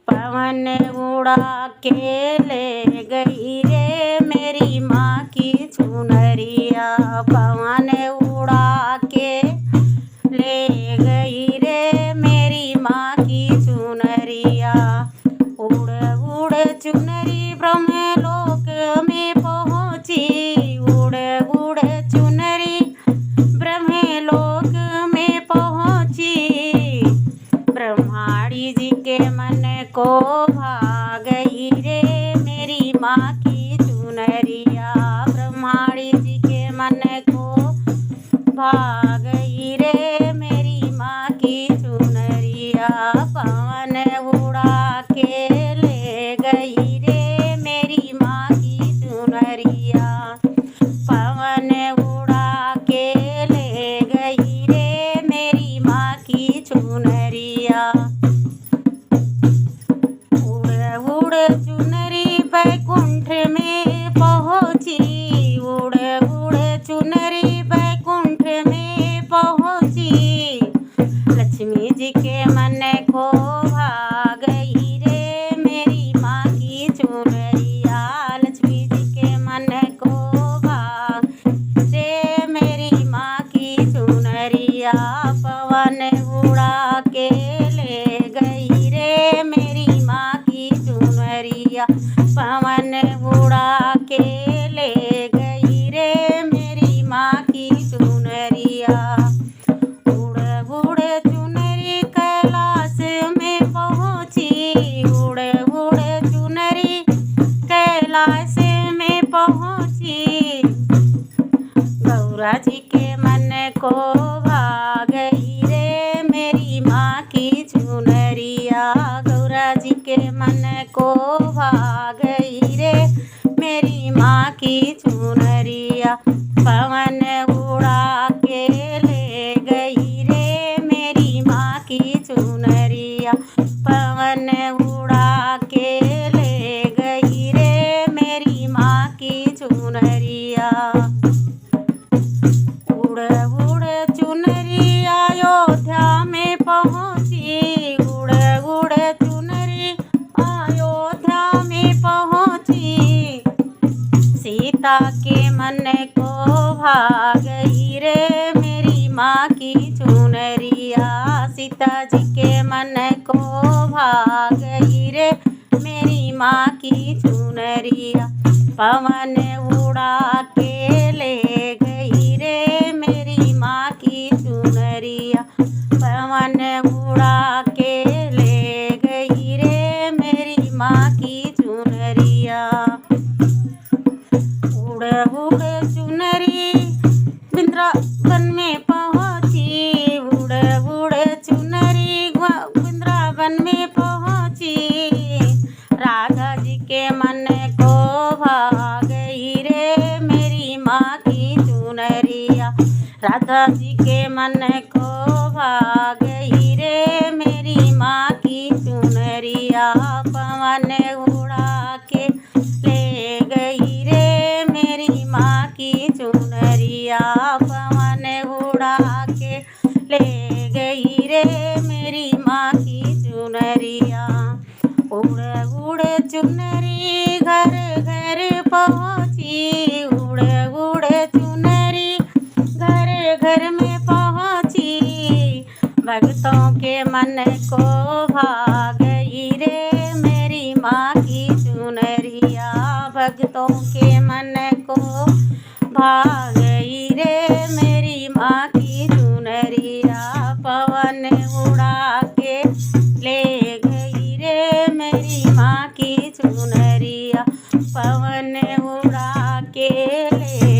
पवन उड़ा के ले गई रे मेरी माँ की चुनरिया। पवन उड़ा के ले गई रे मेरी माँ की चुनरिया। उड़ उड़ चुनरी ब्रह्मलोक में पहुँची। उड़ उड़ चुनरी ब्रह्मलोक में पहुँची। ब्रह्माणी जी के मन को भा गई रे मेरी माँ की चुनरिया। ब्रह्माणी जी के मन को भा गई रे मेरी माँ की चुनरिया। पवन उड़ा के ले गई रे मेरी माँ की चुनरिया। पवन उड़ा के ले गई रे मेरी माँ की चुनरिया। उड़ उड़ चुनरी बैकुंठ में पहुँची। उड़ उड़ चुनरी बैकुंठ में पहुँची। लक्ष्मी जी के मन को भा गई रे मेरी माँ की चुनरिया। लक्ष्मी जी के मन को भा रे मेरी माँ की चुनरिया। पवन उड़ा के ले गई रे मेरी माँ की चुनरिया। पवन उड़ा के ले गई रे मेरी माँ की चुनरिया। उड़ उड़ चुनरी कैलाश में पहुँची। उड़ उड़ चुनरी कैलाश में पहुँची। गौरा जी के मन को भा गई रे मेरी माँ की चुनरिया। गौरा जी के मन को भा गई रे मेरी माँ की चुनरिया। पवन उड़ा के ले गई रे मेरी माँ की चुनरिया। पवन उड़ा के ले गई रे मेरी माँ की चुनरिया। उड़ उड़ चुनरी अयोध्या में पहुँची। उड़ उड़ चुनरी अयोध्या में पहुँची। सीता के मन को भा गई रे मेरी माँ की चुनरिया। सीता जी के मन को भा गई रे मेरी माँ की चुनरिया। पवन उड़ा के ले गई रे मेरी माँ की चुनरिया। पवन उड़ा के ले गई रे मेरी माँ की चुनरिया। उड़ उड़ चुनरी वृंदावन में पहुँची। उड़ उड़ चुनरी वृंदावन में पहुँची। राधा जी के मन को भा गई रे मेरी माँ की चुनरिया। राधा जी के मन को भा गई रे मेरी माँ की चुनरिया। पवन उड़ा के ले गई रे मेरी माँ की चुनरिया। पवन उड़ा के ले गई रे मेरी माँ की चुनरिया। उड़ उड़ चुनरी घर घर पहुँची। उड़ उड़ चुनरी घर घर में पहुँची। भक्तों के मन को भा गई रे मेरी माँ की चुनरिया। भक्तों के मन को भा गई रे मेरी माँ की चुनरिया। पवन उड़ा के ले गई रे मेरी माँ की चुनरिया। पवन उड़ा के ले